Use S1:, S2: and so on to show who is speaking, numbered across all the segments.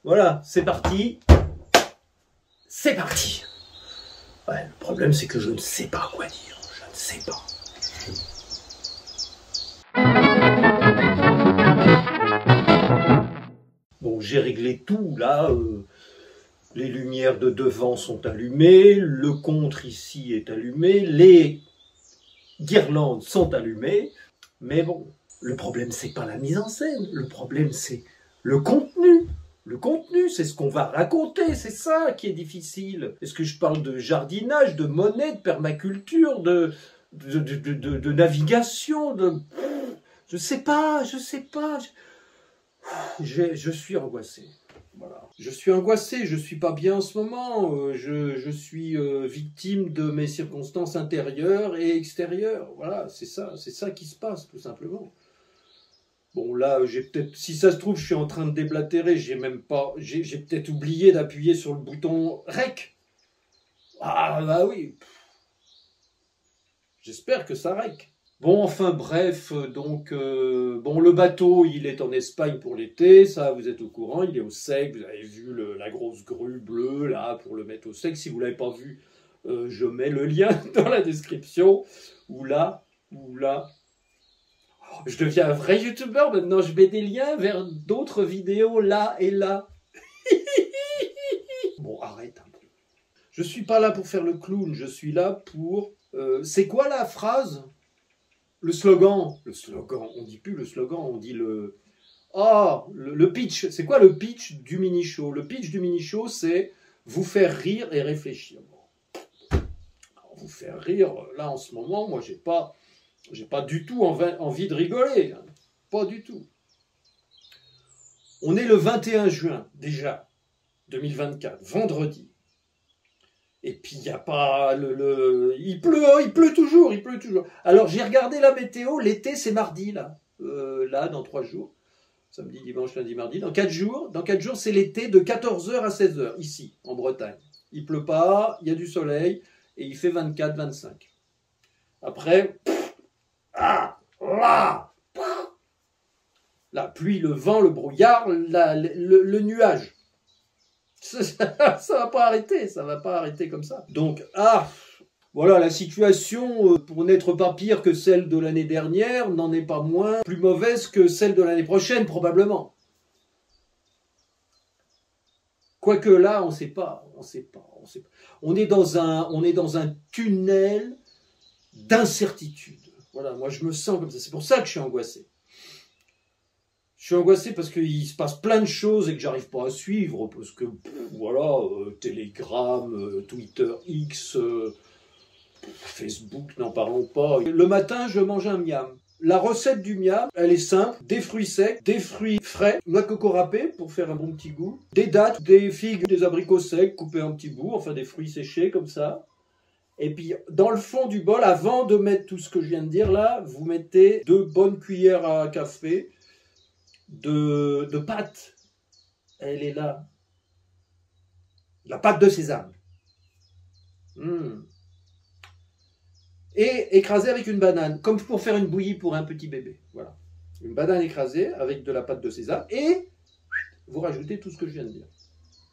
S1: Voilà, c'est parti. C'est parti. Ouais, le problème c'est que je ne sais pas quoi dire. Je ne sais pas. Bon, j'ai réglé tout là. Les lumières de devant sont allumées, le contre ici est allumé, les guirlandes sont allumées. Mais bon, le problème c'est pas la mise en scène, le problème c'est le contenu. Le contenu, c'est ce qu'on va raconter, c'est ça qui est difficile. Est-ce que je parle de jardinage, de monnaie, de permaculture, de navigation, je sais pas. Je suis angoissé. Voilà. Je suis angoissé, je suis pas bien en ce moment, je suis victime de mes circonstances intérieures et extérieures. Voilà, c'est ça qui se passe, tout simplement. Bon, là, j'ai peut-être, si ça se trouve, je suis en train de déblatérer, j'ai peut-être oublié d'appuyer sur le bouton REC. Ah, bah oui. J'espère que ça REC. Bon, enfin, bref, donc, bon, le bateau, il est en Espagne pour l'été, ça, vous êtes au courant, il est au sec, vous avez vu la grosse grue bleue, là, pour le mettre au sec. Si vous ne l'avez pas vu, je mets le lien dans la description, ou là. Je deviens un vrai youtubeur maintenant, je mets des liens vers d'autres vidéos là et là. Bon, arrête un peu. Je suis pas là pour faire le clown, je suis là pour... c'est quoi la phrase? Le slogan. Le slogan, on dit plus le slogan, on dit le... Oh, le pitch. C'est quoi le pitch du mini-show? Le pitch du mini-show, c'est vous faire rire et réfléchir. Alors, vous faire rire, là en ce moment, moi j'ai pas du tout envie de rigoler. Hein. Pas du tout. On est le 21 juin, déjà, 2024, vendredi. Et puis, il n'y a pas il pleut toujours. Alors, j'ai regardé la météo, l'été, c'est mardi, là. Là, dans 3 jours. Samedi, dimanche, lundi, mardi. Dans 4 jours, c'est l'été de 14h à 16h, ici, en Bretagne. Il pleut pas, il y a du soleil, et il fait 24-25. Après... La pluie, le vent, le brouillard, le nuage. Ça va pas arrêter comme ça. Donc, voilà, la situation, pour n'être pas pire que celle de l'année dernière, n'en est pas moins plus mauvaise que celle de l'année prochaine, probablement. Quoique là, on sait pas. On est dans un tunnel d'incertitude. Voilà, moi je me sens comme ça. C'est pour ça que je suis angoissé. Je suis angoissé parce qu'il se passe plein de choses et que j'arrive pas à suivre. Parce que, voilà, Telegram, Twitter, X, Facebook, n'en parlons pas. Le matin, je mange un miam. La recette du miam, elle est simple. Des fruits secs, des fruits frais, noix de coco râpée pour faire un bon petit goût, des dattes, des figues, des abricots secs coupés en petits bouts, enfin des fruits séchés comme ça. Et puis, dans le fond du bol, avant de mettre tout ce que je viens de dire là, vous mettez 2 bonnes cuillères à café de pâte. Elle est là. La pâte de sésame. Et écrasée avec une banane, comme pour faire une bouillie pour un petit bébé. Voilà. Une banane écrasée avec de la pâte de sésame. Et vous rajoutez tout ce que je viens de dire.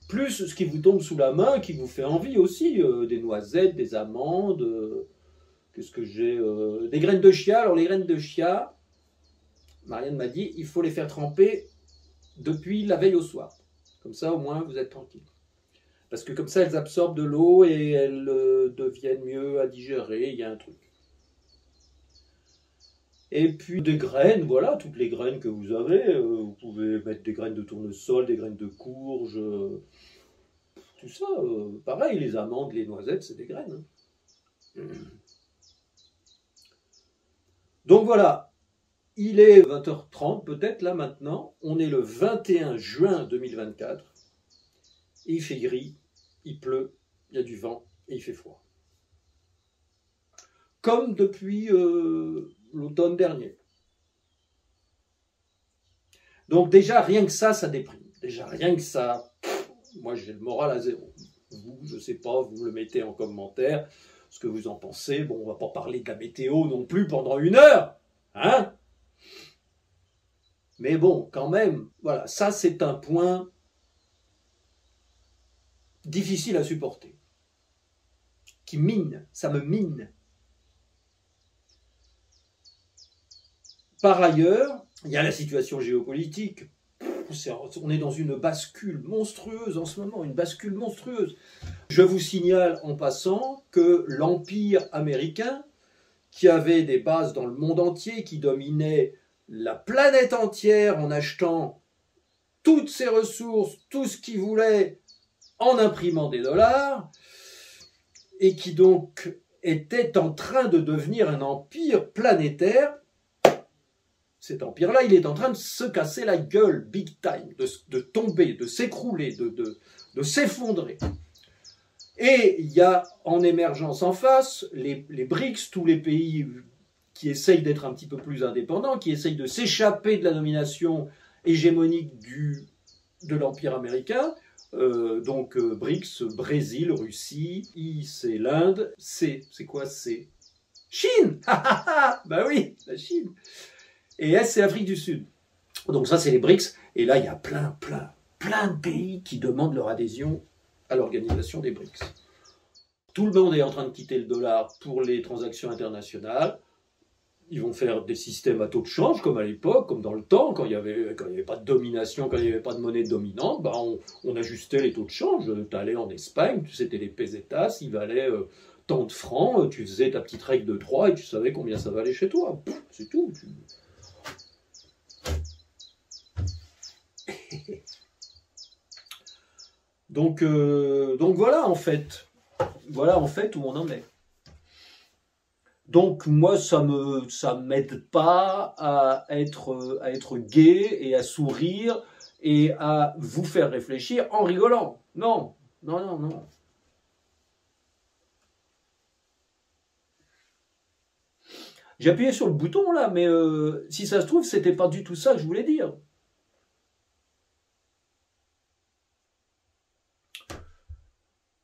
S1: Plus ce qui vous tombe sous la main, qui vous fait envie aussi, des noisettes, des amandes, qu'est-ce que j'ai, des graines de chia. Alors les graines de chia, Marianne m'a dit, il faut les faire tremper depuis la veille au soir. Comme ça, au moins, vous êtes tranquille. Parce que comme ça, elles absorbent de l'eau et elles deviennent mieux à digérer, il y a un truc. Et puis des graines, voilà, toutes les graines que vous avez. Vous pouvez mettre des graines de tournesol, des graines de courge, tout ça. Pareil, les amandes, les noisettes, c'est des graines. Hein. Donc voilà, il est 20h30 peut-être là maintenant. On est le 21 juin 2024. Et il fait gris, il pleut, il y a du vent et il fait froid. Comme depuis... l'automne dernier. Donc déjà, rien que ça déprime. Déjà, rien que ça, moi j'ai le moral à 0. Vous, je sais pas, vous me le mettez en commentaire, ce que vous en pensez. Bon, on va pas parler de la météo non plus pendant 1 heure, hein? Mais bon, quand même, voilà, ça c'est un point difficile à supporter, qui mine, ça me mine. Par ailleurs, il y a la situation géopolitique. On est dans une bascule monstrueuse en ce moment, une bascule monstrueuse. Je vous signale en passant que l'Empire américain, qui avait des bases dans le monde entier, qui dominait la planète entière en achetant toutes ses ressources, tout ce qu'il voulait, en imprimant des dollars, et qui donc était en train de devenir un empire planétaire. Cet empire-là, il est en train de se casser la gueule, big time, de tomber, de s'écrouler, de s'effondrer. Et il y a en émergence en face les BRICS, tous les pays qui essayent d'être un petit peu plus indépendants, qui essayent de s'échapper de la domination hégémonique de l'empire américain. Donc BRICS, Brésil, Russie, I c'est l'Inde, C c'est quoi C? Chine. Bah oui, la Chine. Et S, c'est l'Afrique du Sud. Donc ça, c'est les BRICS. Et là, il y a plein de pays qui demandent leur adhésion à l'organisation des BRICS. Tout le monde est en train de quitter le dollar pour les transactions internationales. Ils vont faire des systèmes à taux de change, comme à l'époque, comme dans le temps, quand il n'y avait pas de domination, quand il n'y avait pas de monnaie dominante, bah on ajustait les taux de change. Tu allais en Espagne, c'était les pesetas, ils valaient tant de francs, tu faisais ta petite règle de 3 et tu savais combien ça valait chez toi. C'est tout. Donc voilà en fait où on en est. Donc moi ça m'aide pas à être gai et à sourire et à vous faire réfléchir en rigolant. Non. J'ai appuyé sur le bouton là, mais si ça se trouve, c'était pas du tout ça que je voulais dire.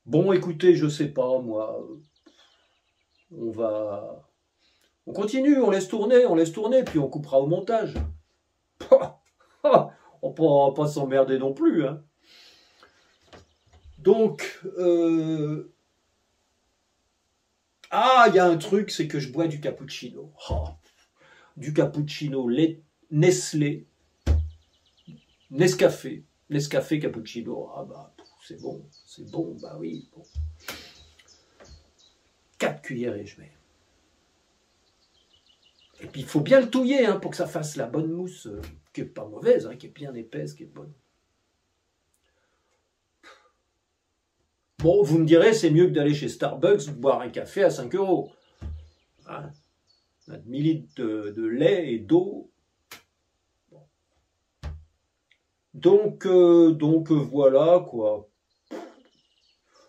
S1: Bon, écoutez, je sais pas, moi. On continue, on laisse tourner, puis on coupera au montage. On pourra pas s'emmerder non plus, hein. Donc, il y a un truc, c'est que je bois du cappuccino. Du cappuccino Nestlé, Nescafé cappuccino. Ah bah, c'est bon, bah oui. Bon. 4 cuillères et je mets. Et puis il faut bien le touiller hein, pour que ça fasse la bonne mousse, qui n'est pas mauvaise, hein, qui est bien épaisse, qui est bonne. Bon, vous me direz, c'est mieux que d'aller chez Starbucks boire un café à 5 €. Hein, on a 1000 litres de lait et d'eau. Bon. Donc voilà quoi.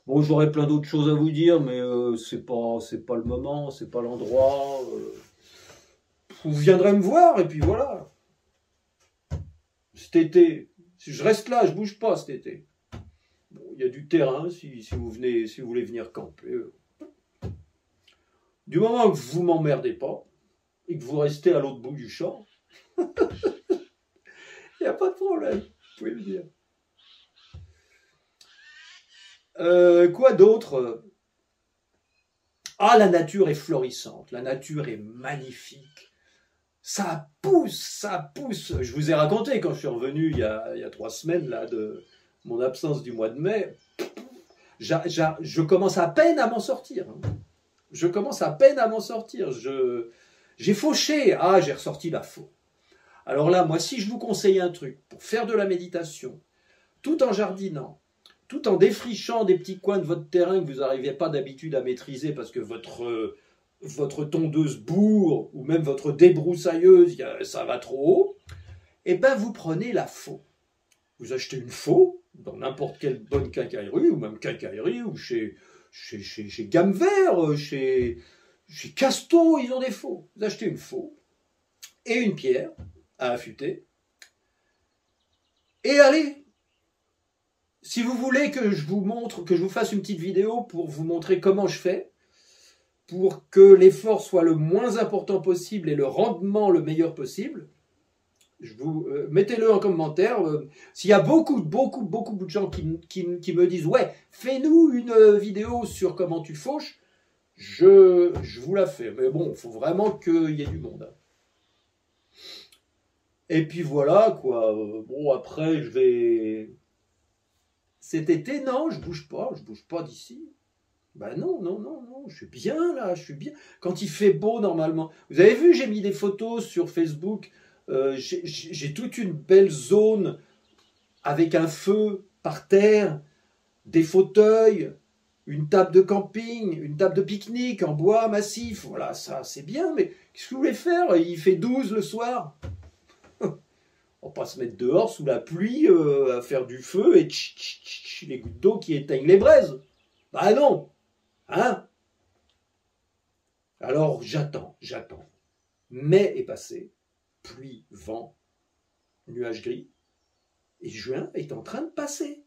S1: Bon, j'aurais plein d'autres choses à vous dire, mais c'est pas le moment, c'est pas l'endroit. Vous viendrez me voir et puis voilà. Cet été, je reste là, je bouge pas cet été. Bon, il y a du terrain si vous voulez venir camper. Du moment que vous m'emmerdez pas et que vous restez à l'autre bout du champ, il n'y a pas de problème, vous pouvez le dire. Quoi d'autre? La nature est florissante, la nature est magnifique. Ça pousse. Je vous ai raconté quand je suis revenu il y a 3 semaines là, de mon absence du mois de mai. Je commence à peine à m'en sortir. J'ai fauché. J'ai ressorti la faux. Alors là, moi, si je vous conseille un truc pour faire de la méditation, tout en jardinant, tout en défrichant des petits coins de votre terrain que vous n'arrivez pas d'habitude à maîtriser parce que votre tondeuse bourre ou même votre débroussailleuse, ça va trop haut, et ben vous prenez la faux. Vous achetez une faux dans n'importe quelle bonne quincaillerie ou même quincaillerie ou chez Gamme Vert, chez Casto, ils ont des faux. Vous achetez une faux et une pierre à affûter et allez. Si vous voulez que je vous fasse une petite vidéo pour vous montrer comment je fais, pour que l'effort soit le moins important possible et le rendement le meilleur possible, Mettez-le en commentaire. S'il y a beaucoup de gens qui me disent « Ouais, fais-nous une vidéo sur comment tu fauches », je vous la fais. Mais bon, il faut vraiment qu'il y ait du monde. Et puis voilà, quoi. Bon, après, je vais... Cet été, non, je bouge pas d'ici. Ben non, je suis bien là, je suis bien. Quand il fait beau, normalement. Vous avez vu, j'ai mis des photos sur Facebook. J'ai toute une belle zone avec un feu par terre, des fauteuils, une table de camping, une table de pique-nique en bois massif. Voilà, ça, c'est bien, mais qu'est-ce que vous voulez faire? Il fait 12 le soir. On va pas se mettre dehors sous la pluie à faire du feu et les gouttes d'eau qui éteignent les braises. Bah non, hein? Alors j'attends. Mai est passé, pluie, vent, nuages gris, et juin est en train de passer.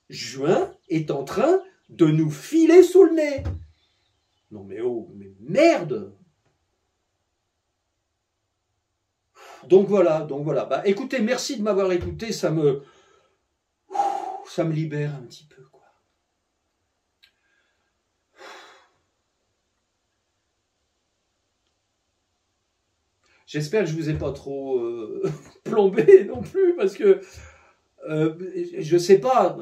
S1: Juin est en train de nous filer sous le nez. Non mais oh, mais merde! Donc voilà. Bah, écoutez, merci de m'avoir écouté, ça me libère un petit peu, quoi. J'espère que je vous ai pas trop plombé non plus, parce que je sais pas.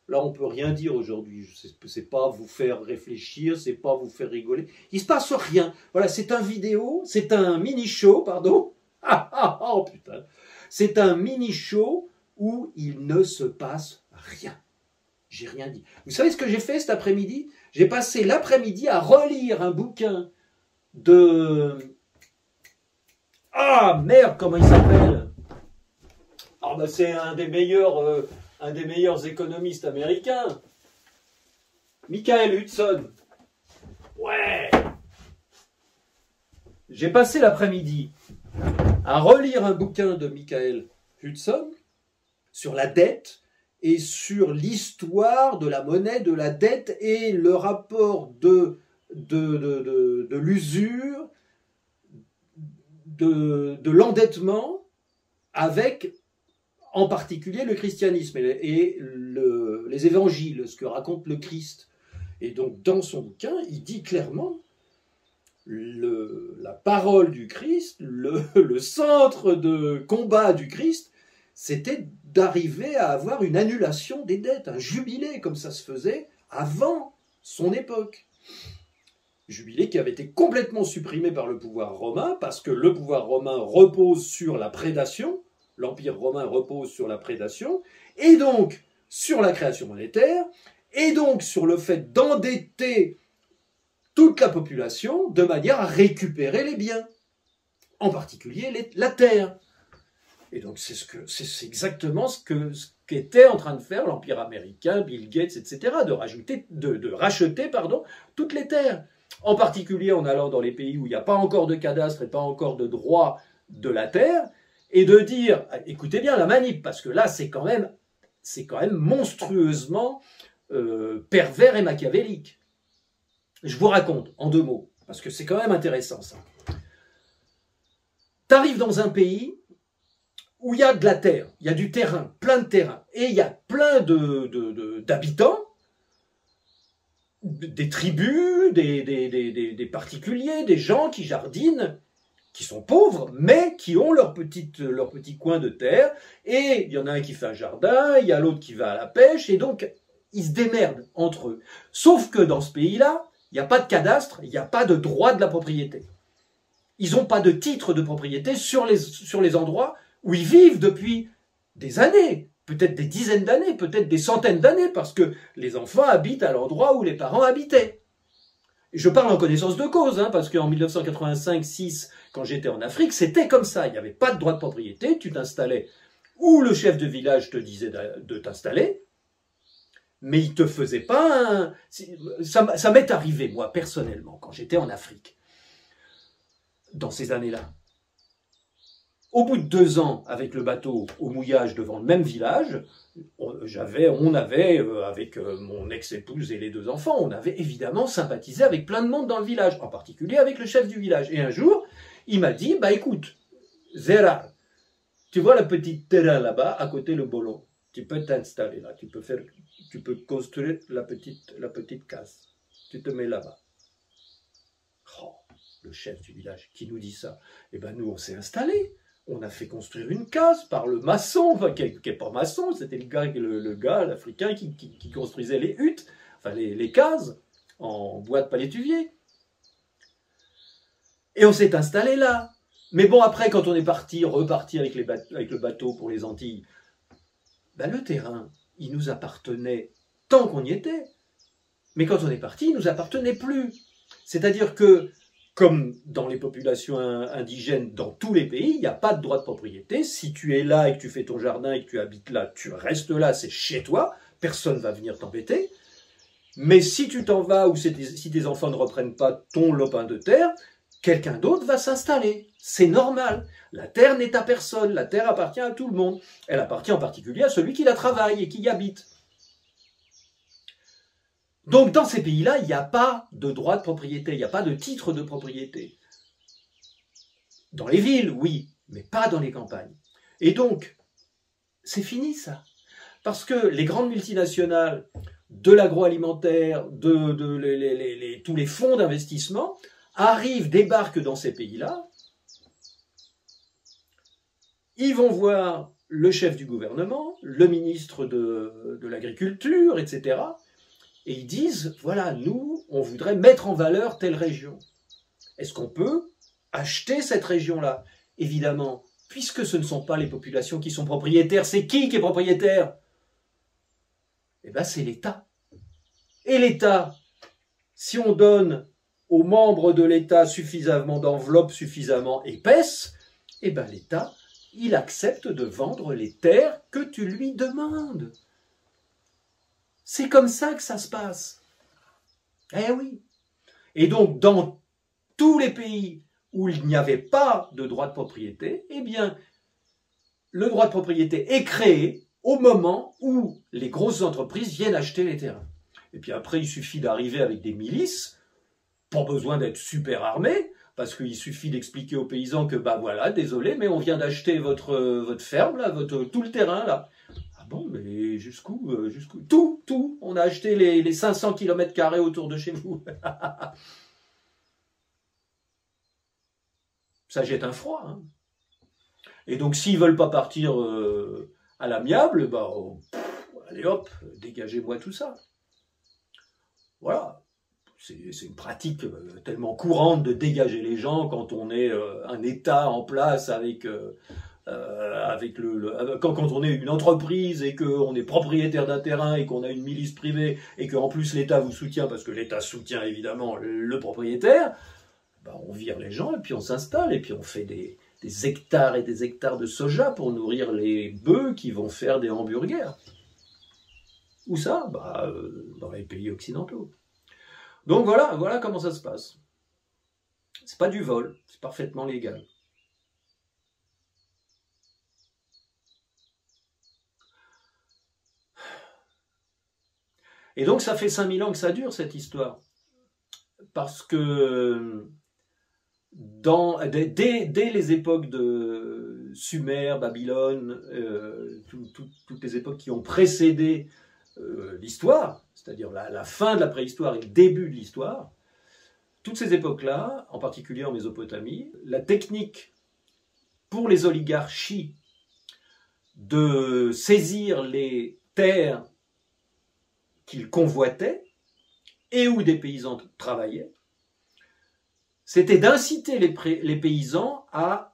S1: Là, on peut rien dire aujourd'hui. C'est pas vous faire réfléchir, c'est pas vous faire rigoler. Il se passe rien. Voilà, c'est un mini-show, pardon. Oh putain. C'est un mini-show où il ne se passe rien. J'ai rien dit. Vous savez ce que j'ai fait cet après-midi? J'ai passé l'après-midi à relire un bouquin de... Ah merde, comment il s'appelle? Ah ben c'est un des meilleurs économistes américains, Michael Hudson. Ouais. J'ai passé l'après-midi à relire un bouquin de Michael Hudson sur la dette et sur l'histoire de la monnaie, de la dette et le rapport de l'usure, de l'endettement avec en particulier le christianisme et les évangiles, ce que raconte le Christ. Et donc dans son bouquin, il dit clairement la parole du Christ, le centre de combat du Christ, c'était d'arriver à avoir une annulation des dettes, un jubilé comme ça se faisait avant son époque. Jubilé qui avait été complètement supprimé par le pouvoir romain, parce que le pouvoir romain repose sur la prédation, l'Empire romain repose sur la prédation, et donc sur la création monétaire, et donc sur le fait d'endetter toute la population de manière à récupérer les biens, en particulier la terre. Et donc c'est exactement ce qu'était en train de faire l'Empire américain, Bill Gates, etc., de racheter toutes les terres. En particulier en allant dans les pays où il n'y a pas encore de cadastre et pas encore de droit de la terre, et de dire, écoutez bien la manip, parce que là c'est quand même monstrueusement pervers et machiavélique. Je vous raconte en 2 mots, parce que c'est quand même intéressant ça. Tu arrives dans un pays où il y a de la terre, il y a du terrain, plein de terrain, et il y a plein d'habitants, des tribus, des particuliers, des gens qui jardinent, qui sont pauvres, mais qui ont leur petit coin de terre, et il y en a un qui fait un jardin, il y a l'autre qui va à la pêche, et donc ils se démerdent entre eux. Sauf que dans ce pays-là, il n'y a pas de cadastre, il n'y a pas de droit de la propriété. Ils n'ont pas de titre de propriété sur les endroits où ils vivent depuis des années, peut-être des dizaines d'années, peut-être des centaines d'années, parce que les enfants habitent à l'endroit où les parents habitaient. Je parle en connaissance de cause, parce qu'en 1985-6, quand j'étais en Afrique, c'était comme ça. Il n'y avait pas de droit de propriété, tu t'installais où le chef de village te disait de t'installer, mais il ne te faisait pas Ça m'est arrivé, moi, personnellement, quand j'étais en Afrique, dans ces années-là. Au bout de 2 ans, avec le bateau au mouillage devant le même village, on avait, avec mon ex-épouse et les 2 enfants, on avait évidemment sympathisé avec plein de monde dans le village, en particulier avec le chef du village. Et un jour, il m'a dit, écoute, Zera. Tu vois la petite terrain là-bas, à côté le bolon. Tu peux t'installer là, tu peux construire la petite case. Tu te mets là-bas. Oh, le chef du village qui nous dit ça. Eh bien, nous, on s'est installés. On a fait construire une case par le maçon, enfin, qui n'est pas maçon, c'était le gars, l'Africain, qui construisait les huttes, enfin les cases, en bois de palétuvier. Et on s'est installé là. Mais bon, après, quand on est reparti avec le bateau pour les Antilles, ben, le terrain, il nous appartenait tant qu'on y était. Mais quand on est parti, il ne nous appartenait plus. C'est-à-dire que, comme dans les populations indigènes dans tous les pays, il n'y a pas de droit de propriété. Si tu es là et que tu fais ton jardin et que tu habites là, tu restes là, c'est chez toi. Personne ne va venir t'embêter. Mais si tu t'en vas ou si tes enfants ne reprennent pas ton lopin de terre, quelqu'un d'autre va s'installer. C'est normal. La terre n'est à personne. La terre appartient à tout le monde. Elle appartient en particulier à celui qui la travaille et qui y habite. Donc dans ces pays-là, il n'y a pas de droit de propriété, il n'y a pas de titre de propriété. Dans les villes, oui, mais pas dans les campagnes. Et donc, c'est fini ça. Parce que les grandes multinationales de l'agroalimentaire, tous les fonds d'investissement débarquent dans ces pays-là. Ils vont voir le chef du gouvernement, le ministre de l'Agriculture, etc. Et ils disent, voilà, nous, on voudrait mettre en valeur telle région. Est-ce qu'on peut acheter cette région-là? Évidemment, puisque ce ne sont pas les populations qui sont propriétaires, c'est qui est propriétaire? Eh bien, c'est l'État. Et l'État, si on donne aux membres de l'État suffisamment d'enveloppes suffisamment épaisses, eh bien, l'État, il accepte de vendre les terres que tu lui demandes. C'est comme ça que ça se passe. Eh oui. Et donc, dans tous les pays où il n'y avait pas de droit de propriété, eh bien, le droit de propriété est créé au moment où les grosses entreprises viennent acheter les terrains. Et puis après, il suffit d'arriver avec des milices, pas besoin d'être super armé, parce qu'il suffit d'expliquer aux paysans que, bah voilà, désolé, mais on vient d'acheter votre ferme, là, tout le terrain, là. Bon, mais jusqu'où Tout. On a acheté les 500 km² autour de chez nous. Ça jette un froid. Hein. Et donc, s'ils ne veulent pas partir à l'amiable, bah, allez hop, dégagez-moi tout ça. Voilà. C'est une pratique tellement courante de dégager les gens quand on est un État en place avec quand on est une entreprise et qu'on est propriétaire d'un terrain et qu'on a une milice privée et qu'en plus l'État vous soutient parce que l'État soutient évidemment le propriétaire, ben on vire les gens et puis on s'installe et puis on fait des hectares et des hectares de soja pour nourrir les bœufs qui vont faire des hamburgers. Où ça? Bah, dans les pays occidentaux. Donc voilà comment ça se passe. C'est pas du vol, c'est parfaitement légal. Et donc ça fait 5000 ans que ça dure cette histoire. Parce que dès les époques de Sumer, Babylone, toutes les époques qui ont précédé l'histoire, c'est-à-dire la fin de la préhistoire et le début de l'histoire, toutes ces époques-là, en particulier en Mésopotamie, la technique pour les oligarchies de saisir les terres qu'ils convoitaient et où des paysans travaillaient, c'était d'inciter les paysans à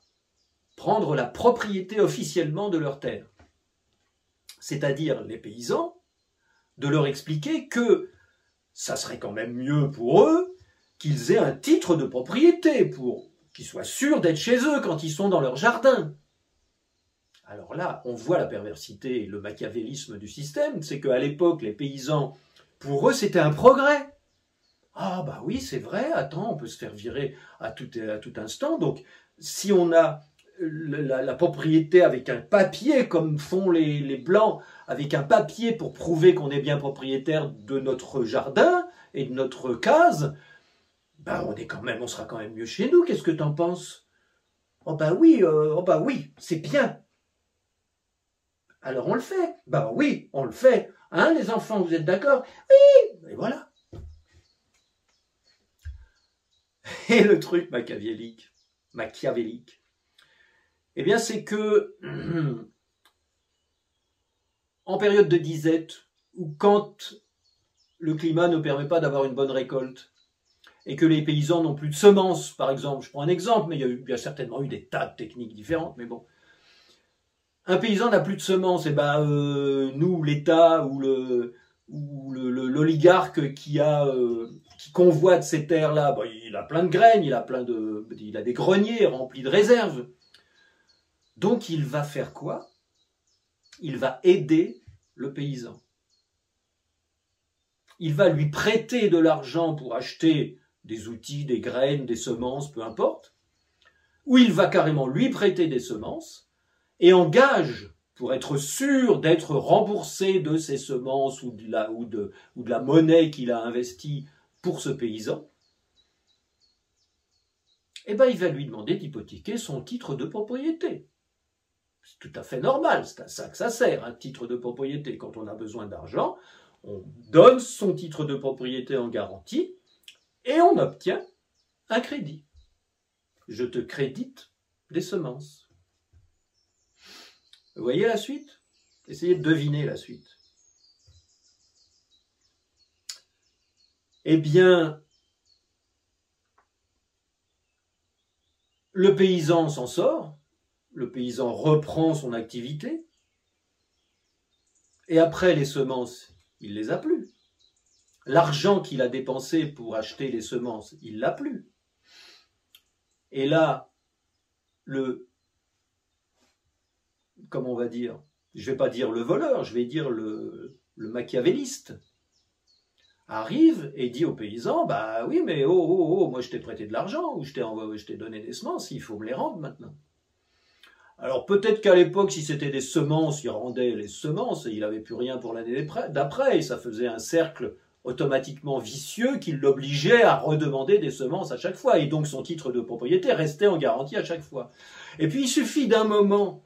S1: prendre la propriété officiellement de leurs terres. C'est-à-dire les paysans, de leur expliquer que ça serait quand même mieux pour eux qu'ils aient un titre de propriété, pour qu'ils soient sûrs d'être chez eux quand ils sont dans leur jardin. Alors là, on voit la perversité et le machiavélisme du système, c'est qu'à l'époque, les paysans, pour eux, c'était un progrès. Ah bah oui, c'est vrai, attends, on peut se faire virer à tout instant, donc si on a la propriété avec un papier, comme font les Blancs, avec un papier pour prouver qu'on est bien propriétaire de notre jardin et de notre case, ben on sera quand même mieux chez nous, qu'est-ce que t'en penses? oh bah oui, c'est bien. Alors on le fait. Bah oui, on le fait. Hein, les enfants, vous êtes d'accord? Oui. Et voilà. Et le truc machiavélique, eh bien c'est que en période de disette, ou quand le climat ne permet pas d'avoir une bonne récolte, et que les paysans n'ont plus de semences, par exemple, je prends un exemple, mais il y a certainement eu des tas de techniques différentes, mais bon. Un paysan n'a plus de semences, et ben nous, l'État ou l'oligarque qui convoite ces terres-là, ben, il a plein de graines, il a des greniers remplis de réserves. Donc il va faire quoi? Il va aider le paysan. Il va lui prêter de l'argent pour acheter des outils, des graines, des semences, peu importe, ou il va carrément lui prêter des semences, et en gage, pour être sûr d'être remboursé de ses semences ou de la monnaie qu'il a investie pour ce paysan, eh ben, il va lui demander d'hypothéquer son titre de propriété. C'est tout à fait normal, c'est à ça que ça sert, un titre de propriété. Quand on a besoin d'argent, on donne son titre de propriété en garantie et on obtient un crédit. Je te crédite des semences. Vous voyez la suite? Essayez de deviner la suite. Eh bien, le paysan s'en sort, le paysan reprend son activité, et après les semences, il ne les a plus. L'argent qu'il a dépensé pour acheter les semences, il ne l'a plus. Et là, comment on va dire, je ne vais pas dire le voleur, je vais dire le machiavéliste, arrive et dit au paysan, bah oui, mais moi je t'ai prêté de l'argent, ou je t'ai donné des semences, il faut me les rendre maintenant. Alors peut-être qu'à l'époque, si c'était des semences, il rendait les semences et il n'avait plus rien pour l'année d'après, et ça faisait un cercle automatiquement vicieux qui l'obligeait à redemander des semences à chaque fois, et donc son titre de propriété restait en garantie à chaque fois. Et puis il suffit d'un moment,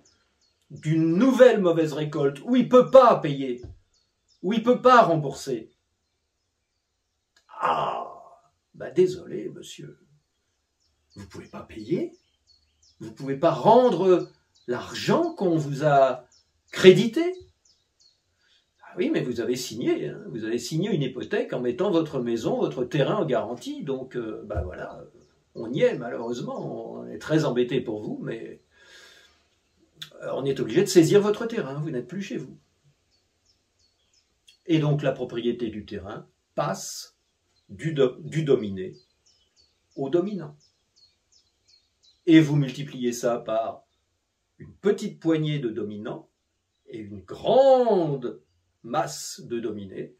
S1: d'une nouvelle mauvaise récolte, où il ne peut pas payer, où il ne peut pas rembourser. Ah, bah désolé monsieur, vous ne pouvez pas payer, vous ne pouvez pas rendre l'argent qu'on vous a crédité. Ah oui, mais vous avez signé une hypothèque en mettant votre maison, votre terrain en garantie, donc bah voilà, on y est malheureusement, on est très embêté pour vous, mais on est obligé de saisir votre terrain, vous n'êtes plus chez vous. Et donc la propriété du terrain passe du dominé au dominant. Et vous multipliez ça par une petite poignée de dominants et une grande masse de dominés,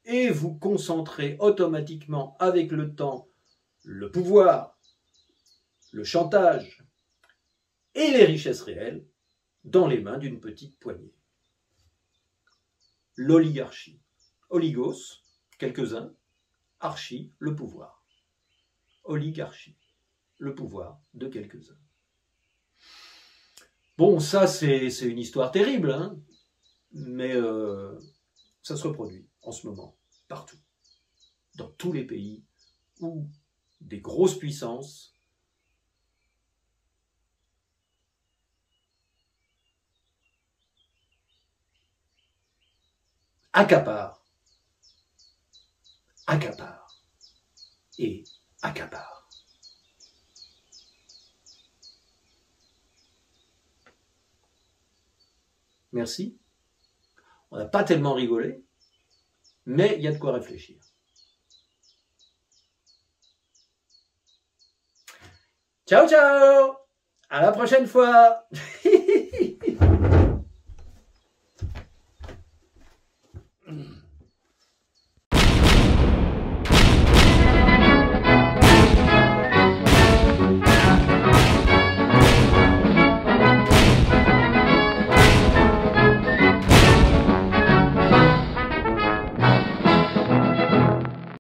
S1: et vous concentrez automatiquement avec le temps le pouvoir, le chantage et les richesses réelles dans les mains d'une petite poignée. L'oligarchie. Oligos, quelques-uns, archi, le pouvoir. Oligarchie, le pouvoir de quelques-uns. Bon, ça c'est une histoire terrible, hein, mais ça se reproduit en ce moment, partout, dans tous les pays où des grosses puissances accaparent et accaparent. Merci. On n'a pas tellement rigolé, mais il y a de quoi réfléchir. Ciao, ciao! À la prochaine fois!